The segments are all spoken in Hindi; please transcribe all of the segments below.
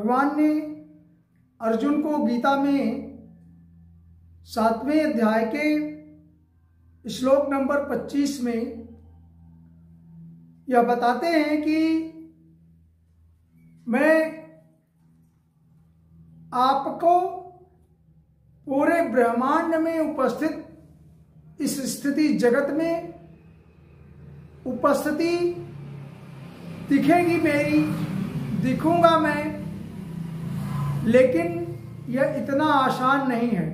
भगवान ने अर्जुन को गीता में 7वें अध्याय के श्लोक नंबर 25 में यह बताते हैं कि मैं आपको पूरे ब्रह्मांड में उपस्थित इस स्थिति जगत में उपस्थिति दिखेगी मेरी, दिखूंगा मैं, लेकिन यह इतना आसान नहीं है।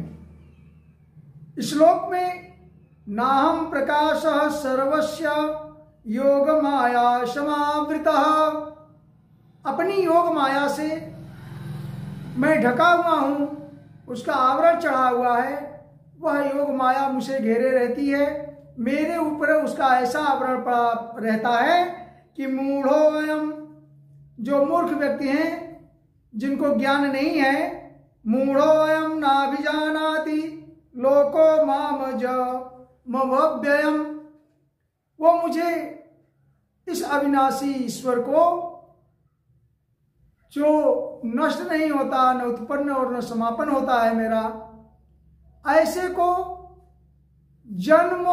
श्लोक में नाहं प्रकाशः सर्वस्य योग माया समावृतः, अपनी योग माया से मैं ढका हुआ हूं, उसका आवरण चढ़ा हुआ है, वह योग माया मुझे घेरे रहती है, मेरे ऊपर उसका ऐसा आवरण पड़ा रहता है कि मूढ़ोऽयम्, जो मूर्ख व्यक्ति हैं जिनको ज्ञान नहीं है, मूढ़ोऽयम् नाभिजानाति लोको मामजमव्ययम्, वो मुझे इस अविनाशी ईश्वर को जो नष्ट नहीं होता, न उत्पन्न और न समापन होता है मेरा, ऐसे को जन्म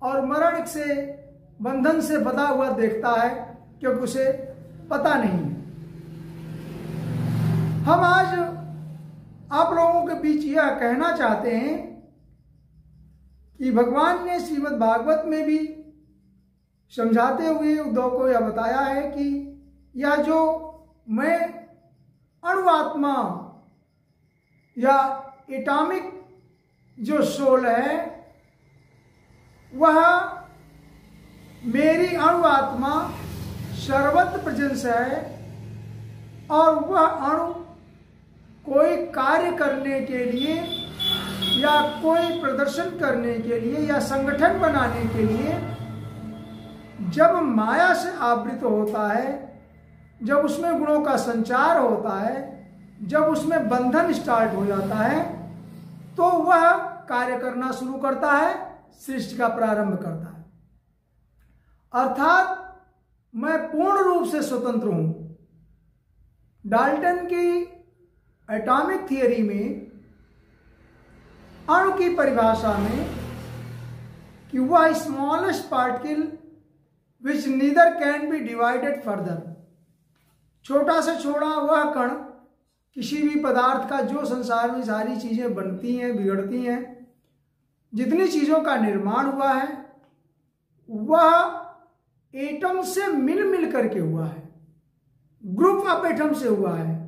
और मरण से, बंधन से बंधा हुआ देखता है, क्योंकि उसे पता नहीं। हम आज आप लोगों के बीच यह कहना चाहते हैं कि भगवान ने श्रीमद् भागवत में भी समझाते हुए उद्धव को यह बताया है कि यह जो मैं अणुआत्मा या एटॉमिक जो सोल है, वह मेरी अणुआत्मा सर्वत्र प्रेजेंस है, और वह अणु कोई कार्य करने के लिए या कोई प्रदर्शन करने के लिए या संगठन बनाने के लिए जब माया से आवृत होता है, जब उसमें गुणों का संचार होता है, जब उसमें बंधन स्टार्ट हो जाता है, तो वह कार्य करना शुरू करता है, सृष्टि का प्रारंभ करता है। अर्थात मैं पूर्ण रूप से स्वतंत्र हूं। डाल्टन की एटॉमिक थियरी में, अणु की परिभाषा में, कि वह smallest particle which neither can be divided further, छोटा से छोटा वह कण किसी भी पदार्थ का, जो संसार में सारी चीजें बनती हैं, बिगड़ती हैं, जितनी चीजों का निर्माण हुआ है, वह एटम से मिल करके हुआ है, ग्रुप ऑफ एटम से हुआ है।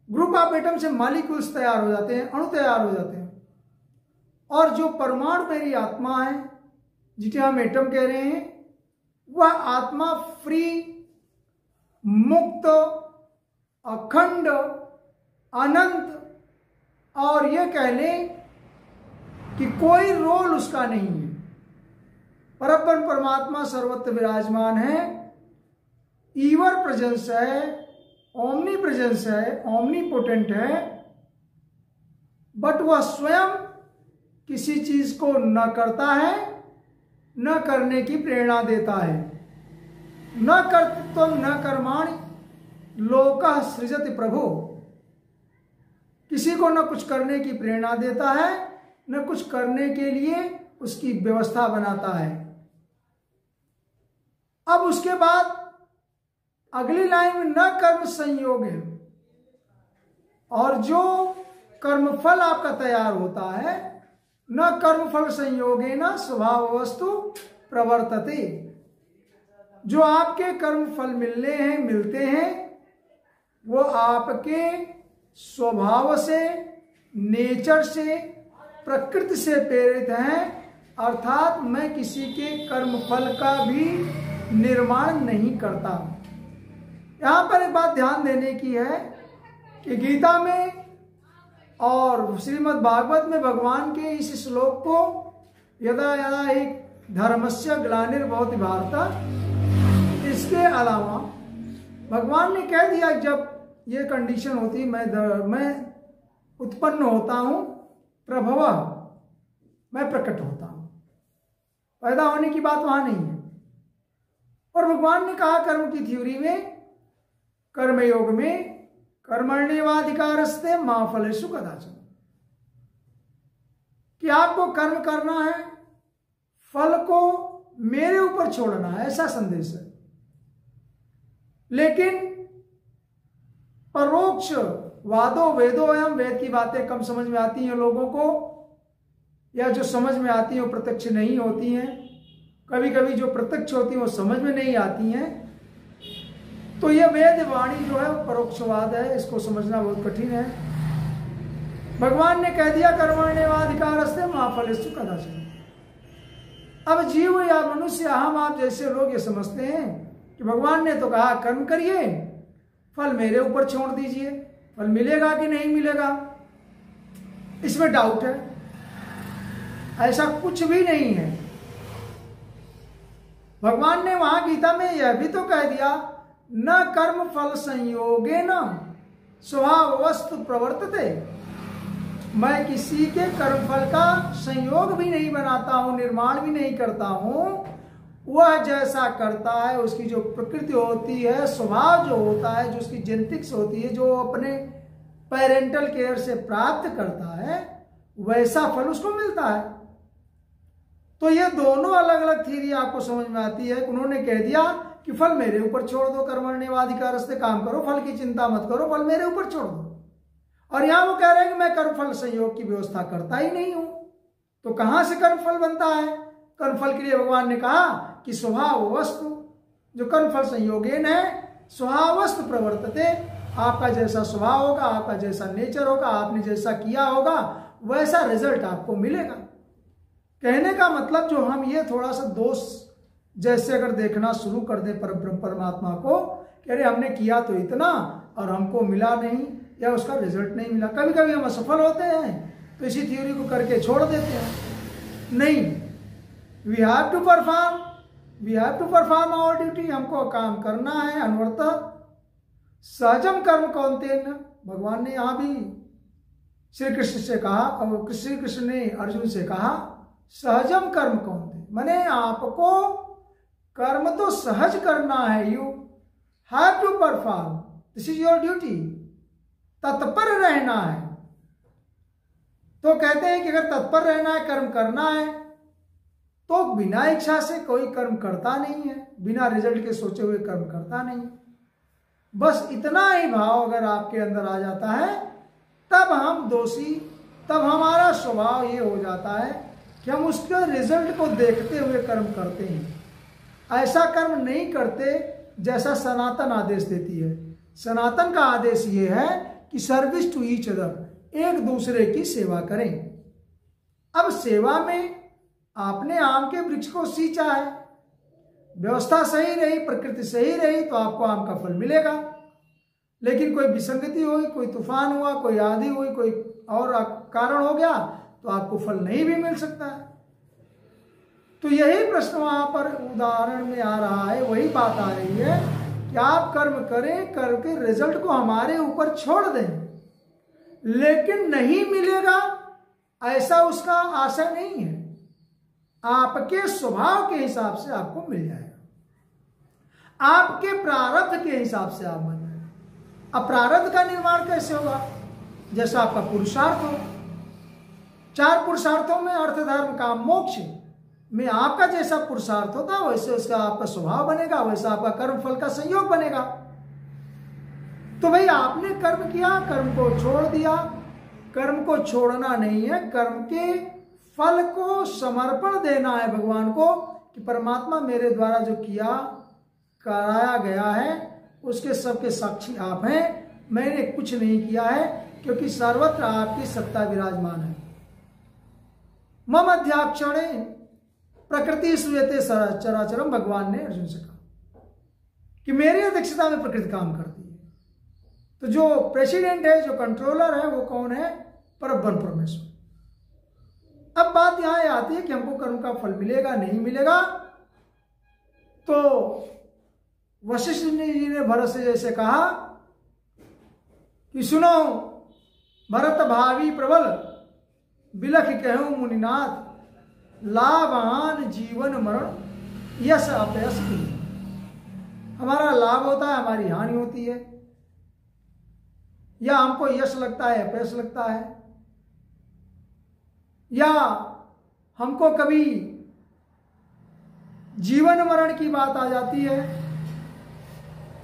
ग्रुप ऑफ एटम से मॉलिक्यूल्स तैयार हो जाते हैं, अणु तैयार हो जाते हैं। और जो परमाणु मेरी आत्मा है, जिसे हम एटम कह रहे हैं, वह आत्मा फ्री, मुक्त, अखंड, अनंत, और यह कह लें कि कोई रोल उसका नहीं है। परब्रह्म परमात्मा सर्वत्र विराजमान है, ईवर प्रेजेंस है, ओमनी प्रेजेंस है, ओमनी पोटेंट है, बट वह स्वयं किसी चीज को न करता है, न करने की प्रेरणा देता है। न कर्तृत्वं न कर्माणि लोकः सृजति प्रभु, किसी को न कुछ करने की प्रेरणा देता है, न कुछ करने के लिए उसकी व्यवस्था बनाता है। अब उसके बाद अगली लाइन में न कर्म संयोग है, और जो कर्मफल आपका तैयार होता है, न कर्मफल संयोगे न स्वभाव वस्तु प्रवर्तते, जो आपके कर्मफल मिलते हैं, वो आपके स्वभाव से, नेचर से, प्रकृति से प्रेरित हैं। अर्थात मैं किसी के कर्मफल का भी निर्माण नहीं करता। यहां पर एक बात ध्यान देने की है कि गीता में और श्रीमद् भागवत में भगवान के इस श्लोक को यदा यदा एक धर्मस्य ग्लानिर्भवति भारत, इसके अलावा भगवान ने कह दिया जब ये कंडीशन होती, मैं उत्पन्न होता हूं, प्रभव, मैं प्रकट होता हूं, पैदा होने की बात वहां नहीं है। और भगवान ने कहा कर्म की थ्योरी में, कर्मयोग में, कर्मण्येवाधिकारस्ते मा फलेषु कदाचन, कि आपको कर्म करना है, फल को मेरे ऊपर छोड़ना है, ऐसा संदेश है। लेकिन परोक्ष वादो वेदो एवं, वेद की बातें कम समझ में आती हैं लोगों को, या जो समझ में आती हैं वो प्रत्यक्ष नहीं होती हैं, कभी कभी जो प्रत्यक्ष होती हैं वो समझ में नहीं आती हैं। तो यह वेद वाणी जो है परोक्षवाद है, इसको समझना बहुत कठिन है। भगवान ने कह दिया कर्मण्येवाधिकारस्ते मा फलेषु कदाचन। अब जीव या मनुष्य, हम आप जैसे लोग ये समझते हैं कि भगवान ने तो कहा कर्म करिए, फल मेरे ऊपर छोड़ दीजिए, फल मिलेगा कि नहीं मिलेगा इसमें डाउट है। ऐसा कुछ भी नहीं है। भगवान ने वहां गीता में यह भी तो कह दिया, न कर्म फल संयोगे न स्वभाव वस्तु प्रवर्तते। मैं किसी के कर्म फल का संयोग भी नहीं बनाता हूं, निर्माण भी नहीं करता हूं। वह जैसा करता है, उसकी जो प्रकृति होती है, स्वभाव जो होता है, जो उसकी जेनेटिक्स होती है, जो अपने पेरेंटल केयर से प्राप्त करता है, वैसा फल उसको मिलता है। तो ये दोनों अलग अलग थ्योरी आपको समझ में आती है। उन्होंने कह दिया कि फल मेरे ऊपर छोड़ दो, कर्मण्येवाधिकारस्ते, काम करो, फल की चिंता मत करो, फल मेरे ऊपर छोड़ दो। और यहां वो कह रहे हैं कि मैं कर्म फल संयोग की व्यवस्था करता ही नहीं हूं। तो कहां से कर्म फल बनता है? कर्म फल के लिए भगवान ने कहा कि स्वभाव वस्तु, जो कर्म फल संयोगेन है, स्वभाव वस्तु प्रवर्तते। आपका जैसा स्वभाव होगा, आपका जैसा नेचर होगा, आपने जैसा किया होगा, वैसा रिजल्ट आपको मिलेगा। कहने का मतलब, जो हम ये थोड़ा सा दोष जैसे अगर देखना शुरू कर दें परमात्मा को, कह रहे हमने किया तो इतना और हमको मिला नहीं, या उसका रिजल्ट नहीं मिला। कभी कभी हम असफल होते हैं तो इसी थ्योरी को करके छोड़ देते हैं। नहीं, we have to perform our duty. हमको काम करना है अनवरत। सहजम कर्म कौन्तेन, भगवान ने यहां भी श्री कृष्ण से कहा, और श्री कृष्ण ने अर्जुन से कहा सहजम कर्म कौन्तेन, माने आपको कर्म तो सहज करना है। You have to perform, this is your duty. तत्पर रहना है। तो कहते हैं कि अगर तत्पर रहना है, कर्म करना है, तो बिना इच्छा से कोई कर्म करता नहीं है, बिना रिजल्ट के सोचे हुए कर्म करता नहीं। बस इतना ही भाव अगर आपके अंदर आ जाता है, तब हम दोषी, तब हमारा स्वभाव ये हो जाता है कि हम उसके रिजल्ट को देखते हुए कर्म करते हैं। ऐसा कर्म नहीं करते जैसा सनातन आदेश देती है। सनातन का आदेश ये है कि सर्विस टू ईच अदर, एक दूसरे की सेवा करें। अब सेवा में आपने आम के वृक्ष को सींचा है, व्यवस्था सही रही, प्रकृति सही रही, तो आपको आम का फल मिलेगा। लेकिन कोई विसंगति हुई, कोई तूफान हुआ, कोई आंधी हुई, कोई और कारण हो गया, तो आपको फल नहीं भी मिल सकता है। तो यही प्रश्न वहां पर उदाहरण में आ रहा है, वही बात आ रही है कि आप कर्म करें, कर्म के रिजल्ट को हमारे ऊपर छोड़ दें, लेकिन नहीं मिलेगा ऐसा उसका आशय नहीं है। आपके स्वभाव के हिसाब से आपको मिल जाएगा, आपके प्रारब्ध के हिसाब से आप बन जाएंगे। अब प्रारब्ध का निर्माण कैसे होगा? जैसा आपका पुरुषार्थ हो, 4 पुरुषार्थों में अर्थ धर्म काम मोक्ष में आपका जैसा पुरुषार्थ होगा, वैसे उसका आपका स्वभाव बनेगा, वैसा आपका कर्म फल का संयोग बनेगा। तो भाई आपने कर्म किया, कर्म को छोड़ दिया। कर्म को छोड़ना नहीं है, कर्म के फल को समर्पण देना है भगवान को, कि परमात्मा मेरे द्वारा जो किया कराया गया है उसके सबके साक्षी आप हैं, मैंने कुछ नहीं किया है, क्योंकि सर्वत्र आपकी सत्ता विराजमान है। मम अध्याक्षणे प्रकृति श्रूयते चराचरम, भगवान ने अर्जुन से कहा कि मेरी अध्यक्षता में प्रकृति काम करती है। तो जो प्रेसिडेंट है, जो कंट्रोलर है, वो कौन है? परब्रह्म परमेश्वर। अब बात यहां आती है कि हमको कर्म का फल मिलेगा नहीं मिलेगा। तो वशिष्ठ जी ने भरत से जैसे कहा कि सुनो भरत भावी प्रबल, बिलख कहूं मुनिनाथ, लाभवान जीवन मरण यश अपयश की। हमारा लाभ होता है, हमारी हानि होती है। या हमको यश लगता है, अपयश लगता है, या हमको कभी जीवन मरण की बात आ जाती है,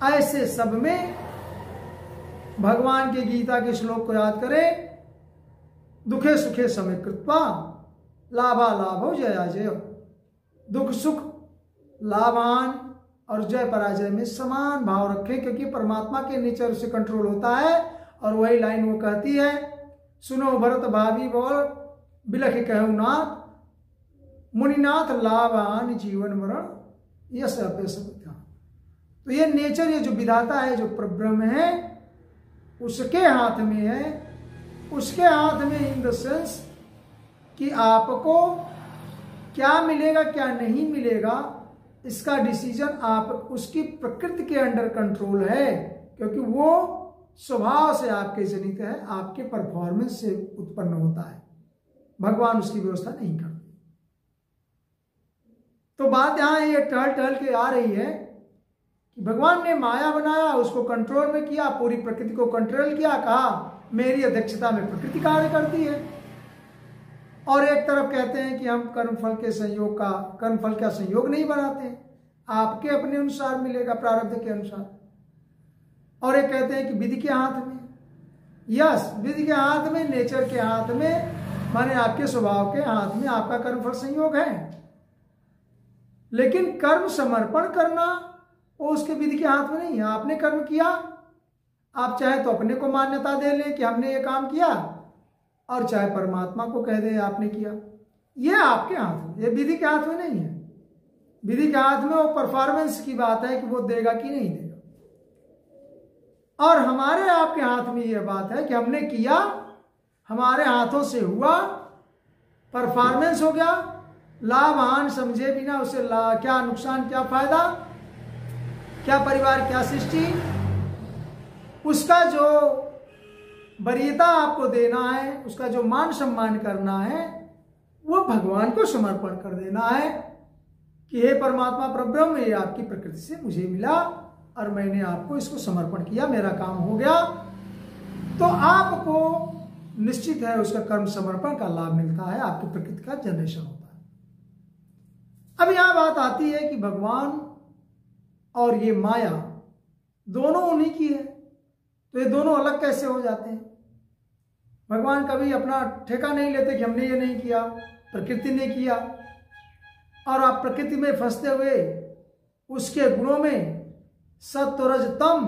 ऐसे सब में भगवान के गीता के श्लोक को याद करें, दुखे सुखे समय कृत्वा लाभा लाभो जया जय। दुख सुख, लाभान और जय पराजय में समान भाव रखें, क्योंकि परमात्मा के नेचर से कंट्रोल होता है। और वही लाइन वो कहती है, सुनो भरत भावी बोल बिलख कहु नाथ, मुनिनाथ लाभान जीवन मरण यश अपयश। तो ये नेचर, ये जो विधाता है, जो परब्रह्म है, उसके हाथ में है। उसके हाथ में इन द सेंस कि आपको क्या मिलेगा क्या नहीं मिलेगा, इसका डिसीजन आप उसकी प्रकृति के अंडर कंट्रोल है, क्योंकि वो स्वभाव से आपके जनित है, आपके परफॉर्मेंस से उत्पन्न होता है। भगवान उसकी व्यवस्था नहीं करते। तो बात यहां ये टहल टहल के आ रही है कि भगवान ने माया बनाया, उसको कंट्रोल में किया, पूरी प्रकृति को कंट्रोल किया, कहा मेरी अध्यक्षता में प्रकृति कार्य करती है। और एक तरफ कहते हैं कि हम कर्मफल के संयोग का, कर्मफल का संयोग नहीं बनाते, आपके अपने अनुसार मिलेगा, प्रारब्ध के अनुसार। और एक कहते हैं कि विधि के हाथ में, यस विधि के हाथ में, नेचर के हाथ में, माने आपके स्वभाव के हाथ में आपका कर्मफल संयोग है। लेकिन कर्म समर्पण करना वो उसके विधि के हाथ में नहीं है। आपने कर्म किया, आप चाहे तो अपने को मान्यता दे लें कि हमने ये काम किया, और चाहे परमात्मा को कह दे आपने किया, ये आपके हाथ में, ये विधि के हाथ में नहीं है। विधि के हाथ में वो परफॉर्मेंस की बात है कि वो देगा कि नहीं देगा। और हमारे आपके हाथ में ये बात है कि हमने किया, हमारे हाथों से हुआ, परफॉर्मेंस हो गया, लाभ हानि समझे बिना उसे क्या नुकसान क्या फायदा, क्या परिवार क्या सृष्टि, उसका जो वरीयता आपको देना है, उसका जो मान सम्मान करना है, वो भगवान को समर्पण कर देना है कि हे परमात्मा परब्रह्म, ये आपकी प्रकृति से मुझे मिला और मैंने आपको इसको समर्पण किया, मेरा काम हो गया। तो आपको निश्चित है उसका कर्म समर्पण का लाभ मिलता है, आपकी प्रकृति का जनरेशन होता है। अब यहां बात आती है कि भगवान और ये माया दोनों उन्हीं की है, तो ये दोनों अलग कैसे हो जाते हैं? भगवान कभी अपना ठेका नहीं लेते कि हमने ये नहीं किया, प्रकृति ने किया। और आप प्रकृति में फंसते हुए उसके गुणों में सत्व रज तम,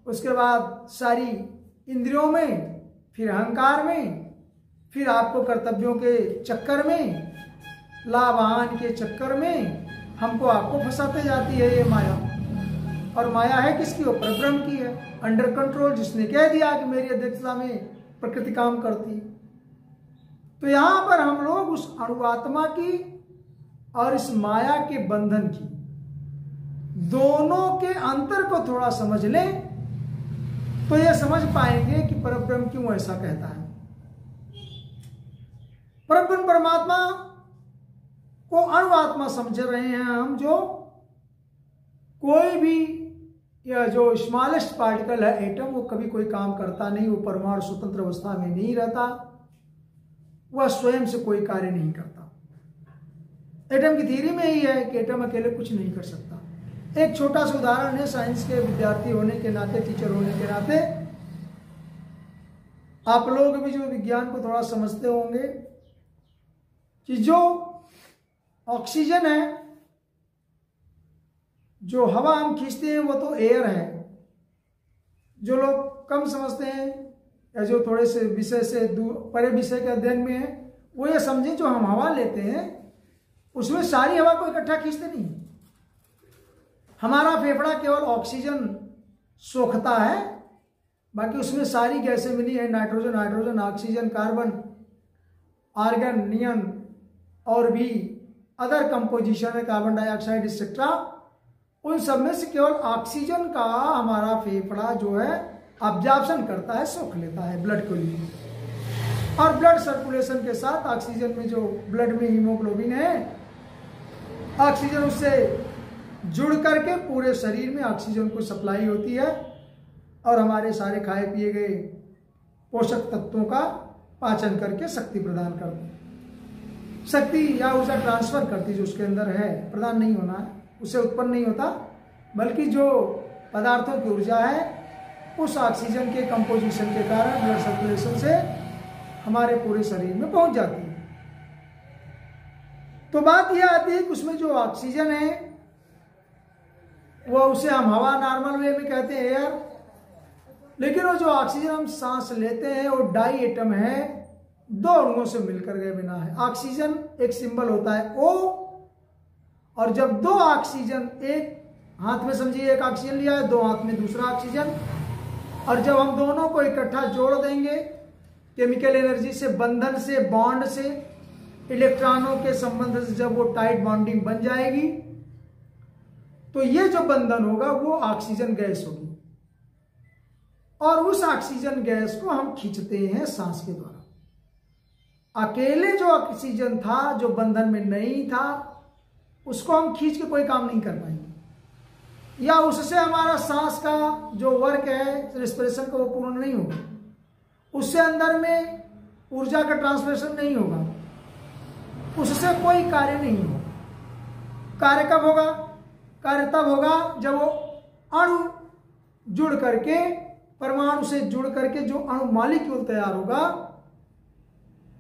उसके बाद सारी इंद्रियों में, फिर अहंकार में, फिर आपको कर्तव्यों के चक्कर में, लाभ हानि के चक्कर में हमको आपको फंसाते जाती है ये माया। और माया है किसकी? वो परब्रह्म की है, अंडर कंट्रोल, जिसने कह दिया कि मेरी अध्यक्षता में प्रकृति काम करती। तो यहां पर हम लोग उस अणुआत्मा की और इस माया के बंधन की, दोनों के अंतर को थोड़ा समझ लें तो यह समझ पाएंगे कि परब्रह्म क्यों ऐसा कहता है। परब्रह्म परमात्मा को अणुआत्मा समझ रहे हैं हम, जो कोई भी यह जो स्मॉलेस्ट पार्टिकल है एटम, वो कभी कोई काम करता नहीं, वो परमाणु स्वतंत्र अवस्था में नहीं रहता, वह स्वयं से कोई कार्य नहीं करता। एटम की थ्योरी में ही है कि एटम अकेले कुछ नहीं कर सकता। एक छोटा सा उदाहरण है, साइंस के विद्यार्थी होने के नाते, टीचर होने के नाते आप लोग भी जो विज्ञान को थोड़ा समझते होंगे कि जो ऑक्सीजन है, जो हवा हम खींचते हैं, वो तो एयर है। जो लोग कम समझते हैं या जो थोड़े से विषय से परे विषय के अध्ययन में है, वो ये समझें जो हम हवा लेते हैं उसमें सारी हवा को इकट्ठा खींचते नहीं। हमारा फेफड़ा केवल ऑक्सीजन सोखता है, बाकी उसमें सारी गैसें मिली है, nitrogen, hydrogen, oxygen, carbon, argon, neon और भी अदर कंपोजिशन है, कार्बन डाइऑक्साइड एक्सेट्रा। उन सब में से केवल ऑक्सीजन का हमारा फेफड़ा जो है अब्जॉर्प्शन करता है, सोख लेता है ब्लड को लिए। और ब्लड सर्कुलेशन के साथ ऑक्सीजन में, जो ब्लड में हीमोग्लोबिन है, ऑक्सीजन उससे जुड़ करके पूरे शरीर में ऑक्सीजन को सप्लाई होती है और हमारे सारे खाए पिए गए पोषक तत्वों का पाचन करके शक्ति प्रदान करती है। शक्ति या ऊर्जा ट्रांसफर करती जो उसके अंदर है, प्रदान नहीं होना है, उससे उत्पन्न नहीं होता, बल्कि जो पदार्थों की ऊर्जा है उस ऑक्सीजन के कंपोजिशन के कारण ब्लड सर्कुलेशन से हमारे पूरे शरीर में पहुंच जाती है। तो बात यह आती है कि उसमें जो ऑक्सीजन है वो उसे हम हवा नॉर्मल वे में कहते हैं एयर, लेकिन वो जो ऑक्सीजन हम सांस लेते हैं वो डाई एटम है, दो अणुओं से मिलकर के बना है। ऑक्सीजन एक सिंबल होता है O, और जब दो ऑक्सीजन, एक हाथ में समझिए एक ऑक्सीजन लिया है, दो हाथ में दूसरा ऑक्सीजन, और जब हम दोनों को इकट्ठा जोड़ देंगे केमिकल एनर्जी से, बंधन से, बॉन्ड से, इलेक्ट्रॉनों के संबंध से जब वो टाइट बॉन्डिंग बन जाएगी तो ये जो बंधन होगा वो ऑक्सीजन गैस होगी, और उस ऑक्सीजन गैस को हम खींचते हैं सांस के द्वारा। अकेले जो ऑक्सीजन था जो बंधन में नहीं था उसको हम खींच के कोई काम नहीं कर पाएंगे, या उससे हमारा सांस का जो वर्क है रेस्पिरेशन का वो पूर्ण नहीं होगा, उससे अंदर में ऊर्जा का ट्रांसमिशन नहीं होगा, उससे कोई कार्य नहीं होगा। कार्य कब होगा? कार्य तब होगा जब वो अणु जुड़ करके, परमाणु से जुड़ करके जो अणु मॉलिक्यूल तैयार होगा।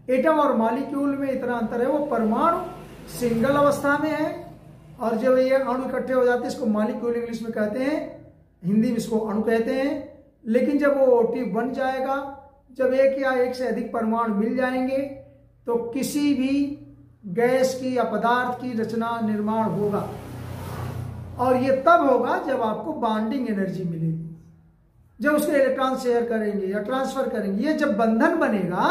एटम और मॉलिक्यूल में इतना अंतर है, वो परमाणु सिंगल अवस्था में है, और जब ये अणु इकट्ठे हो जाते हैं इसको मॉलिक्यूल इंग्लिश में कहते हैं, हिंदी में इसको अणु कहते हैं। लेकिन जब वो ओटी बन जाएगा, जब एक या एक से अधिक परमाणु मिल जाएंगे तो किसी भी गैस की या पदार्थ की रचना निर्माण होगा, और ये तब होगा जब आपको बॉन्डिंग एनर्जी मिलेगी, जब उसके इलेक्ट्रॉन शेयर करेंगे या ट्रांसफर करेंगे। ये जब बंधन बनेगा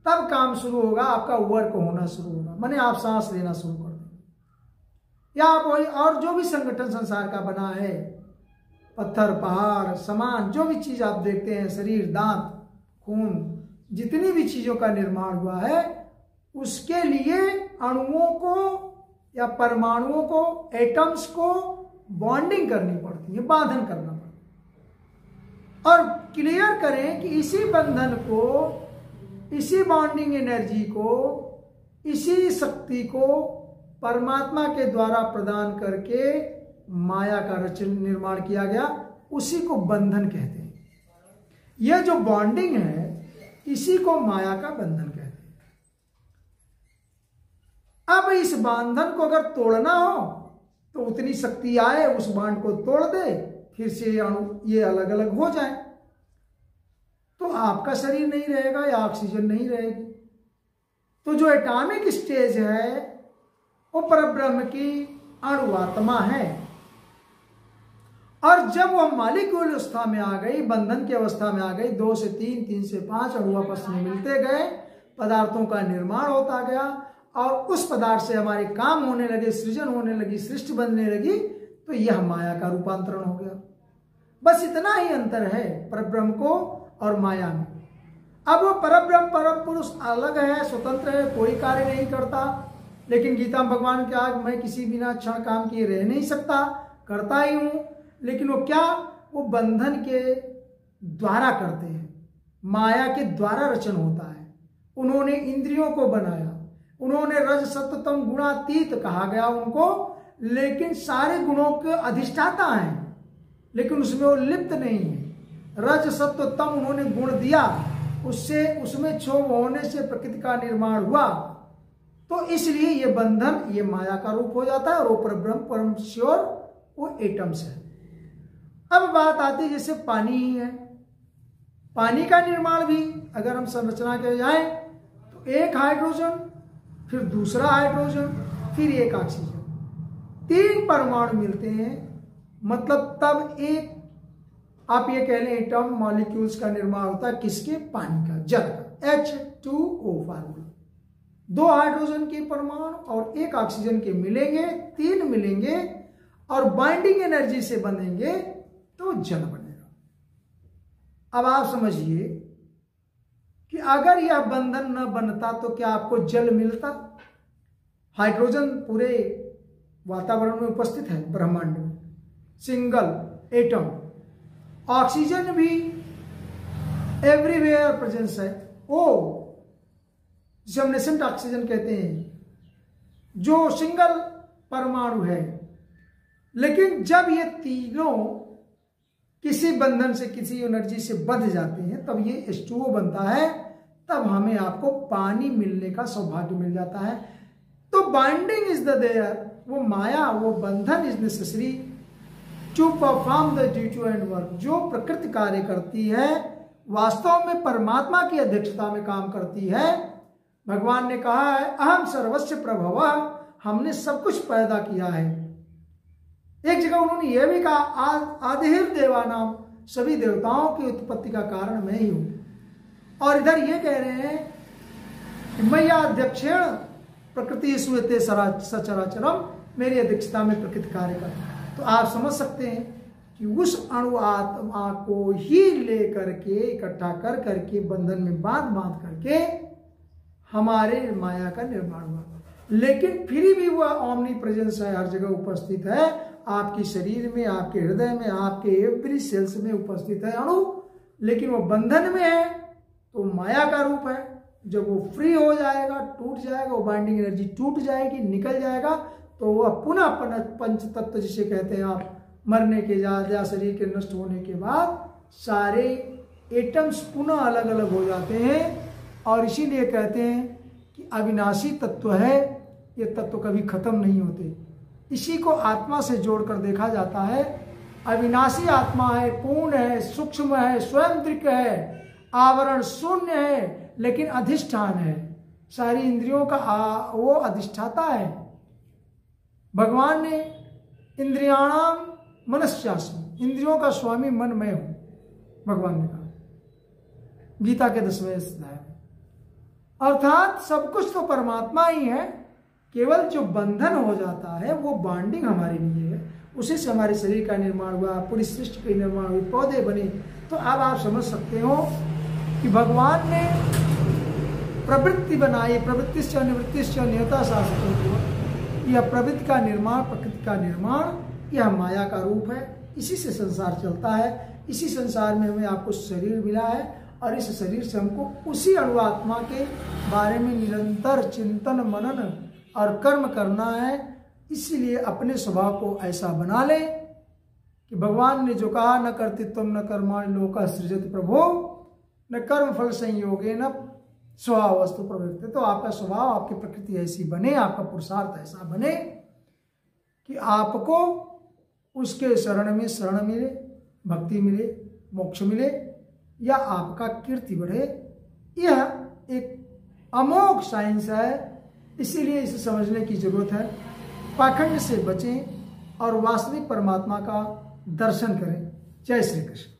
तब काम शुरू होगा, आपका वर्क होना शुरू होगा, माने आप सांस लेना शुरू कर देंगे, या आप वही और जो भी संगठन संसार का बना है, पत्थर, पहाड़, सामान, जो भी चीज आप देखते हैं, शरीर, दांत, खून, जितनी भी चीजों का निर्माण हुआ है, उसके लिए अणुओं को या परमाणुओं को, एटम्स को बॉन्डिंग करनी पड़ती है, बांधन करना पड़ता है। और क्लियर करें कि इसी बंधन को, इसी बॉन्डिंग एनर्जी को, इसी शक्ति को परमात्मा के द्वारा प्रदान करके माया का रचन निर्माण किया गया, उसी को बंधन कहते हैं। यह जो बॉन्डिंग है इसी को माया का बंधन कहते हैं। अब इस बंधन को अगर तोड़ना हो तो उतनी शक्ति आए, उस बांध को तोड़ दे, फिर से अणु ये अलग अलग हो जाए, तो आपका शरीर नहीं रहेगा या ऑक्सीजन नहीं रहेगी। तो जो एटॉमिक स्टेज है वो परब्रह्म की अणु आत्मा है, और जब वह मॉलिक्यूल अवस्था में आ गई, बंधन की अवस्था में आ गई, 2 से 3, 3 से 5 अणु आपस में मिलते गए, पदार्थों का निर्माण होता गया, और उस पदार्थ से हमारे काम होने लगे, सृजन होने लगी, सृष्टि बनने लगी, तो यह माया का रूपांतरण हो गया। बस इतना ही अंतर है परब्रह्म को और माया में। अब वो परब्रह्म, परम पुरुष अलग है, स्वतंत्र है, कोई कार्य नहीं करता, लेकिन गीता में भगवान ने कहा मैं किसी बिना क्षण काम किए रह नहीं सकता, करता ही हूं। लेकिन वो क्या, वो बंधन के द्वारा करते हैं, माया के द्वारा रचन होता है। उन्होंने इंद्रियों को बनाया, उन्होंने रज सत्व तम गुणातीत कहा गया उनको, लेकिन सारे गुणों के अधिष्ठाता हैं, लेकिन उसमें वो लिप्त नहीं है। रज सत्व तम उन्होंने गुण दिया, उससे उसमें क्षोभ होने से प्रकृति का निर्माण हुआ, तो इसलिए ये बंधन, ये माया का रूप हो जाता है, और वो परब्रह्म, परम श्योर वो एटम्स है। अब बात आती है जैसे पानी ही है, पानी का निर्माण भी अगर हम संरचना के जाए तो एक हाइड्रोजन, फिर दूसरा हाइड्रोजन, फिर एक ऑक्सीजन, 3 परमाणु मिलते हैं, मतलब तब एक, आप ये कह लें एटम, मॉलिक्यूल्स का निर्माण होता है किसके? पानी का, जल का, H2O फार्मूला। 2 हाइड्रोजन के परमाणु और एक ऑक्सीजन के मिलेंगे, 3 मिलेंगे और बाइंडिंग एनर्जी से बनेंगे तो जल बनेगा। अब आप समझिए कि अगर यह बंधन न बनता तो क्या आपको जल मिलता? हाइड्रोजन पूरे वातावरण में उपस्थित है, ब्रह्मांड में, सिंगल एटम। ऑक्सीजन भी एवरीवेयर प्रेजेंस है। ओ जिसे हम नेसेंट ऑक्सीजन कहते हैं, जो सिंगल परमाणु है, लेकिन जब ये तीनों किसी बंधन से, किसी एनर्जी से बंध जाते हैं, तब ये H2O बनता है, तब हमें आपको पानी मिलने का सौभाग्य मिल जाता है। तो बाइंडिंग इज द देयर, वो माया, वो बंधन is necessary to perform the duty and work. जो प्रकृति कार्य करती है वास्तव में परमात्मा की अध्यक्षता में काम करती है। भगवान ने कहा है अहम सर्वस्व प्रभवः, हमने सब कुछ पैदा किया है। एक जगह उन्होंने यह भी कहा आदिहिर देवानाम, सभी देवताओं की उत्पत्ति का कारण मैं ही हूं। और इधर ये कह रहे हैं कि मैया अध्यक्षेण प्रकृति सुयते सचराचरम, मेरी अध्यक्षता में प्रकृति कार्य करता है। तो आप समझ सकते हैं कि उस अणु आत्मा को ही लेकर के, इकट्ठा कर करके, बंधन में बांध करके हमारे माया का निर्माण हुआ। लेकिन फिर भी वह ओमनी प्रेजेंस है, हर जगह उपस्थित है, आपके शरीर में, आपके हृदय में, आपके एवरी सेल्स में उपस्थित है अणु। लेकिन वो बंधन में है तो माया का रूप है। जब वो फ्री हो जाएगा, टूट जाएगा, वो बाइंडिंग एनर्जी टूट जाएगी, निकल जाएगा, तो वह पुनः पंच तत्व जिसे कहते हैं आप, मरने के बाद या शरीर के नष्ट होने के बाद सारे एटम्स पुनः अलग अलग हो जाते हैं। और इसीलिए कहते हैं कि अविनाशी तत्व है, ये तत्व कभी खत्म नहीं होते। इसी को आत्मा से जोड़कर देखा जाता है। अविनाशी आत्मा है, पूर्ण है, सूक्ष्म है, स्वयं दृक है, आवरण शून्य है, लेकिन अधिष्ठान है, सारी इंद्रियों का वो अधिष्ठाता है। भगवान ने इंद्रियाणाम मनस्यास्मि, इंद्रियों का स्वामी मन मैं हूं, भगवान ने कहा गीता के 10वें अध्याय में। अर्थात सब कुछ तो परमात्मा ही है, केवल जो बंधन हो जाता है वो बॉन्डिंग हमारे लिए है, उसी से हमारे शरीर का निर्माण हुआ, पूरी सृष्टि का निर्माण हुई, पौधे बने। तो अब आप समझ सकते हो कि भगवान ने प्रवृत्ति बनाई, प्रवृत्तिश्च निवृत्तिश्च नियता शास्त्र। यह प्रवृत्ति का निर्माण, प्रकृति का निर्माण, यह माया का रूप है। इसी से संसार चलता है। इसी संसार में हमें आपको शरीर मिला है और इस शरीर से हमको उसी अणुआत्मा के बारे में निरंतर चिंतन, मनन और कर्म करना है। इसीलिए अपने स्वभाव को ऐसा बना ले कि भगवान ने जो कहा, न कर्तृत्वम न कर्माणि लोकः सृजति प्रभो न कर्म फल संयोगे न स्वभाव वस्तु प्रवृत्ति। तो आपका स्वभाव, आपकी प्रकृति ऐसी बने, आपका पुरुषार्थ ऐसा बने कि आपको उसके शरण में शरण मिले, भक्ति मिले, मोक्ष मिले, या आपका कीर्ति बढ़े। यह एक अमोघ साइंस है, इसीलिए इसे समझने की जरूरत है। पाखंड से बचें और वास्तविक परमात्मा का दर्शन करें। जय श्री कृष्ण।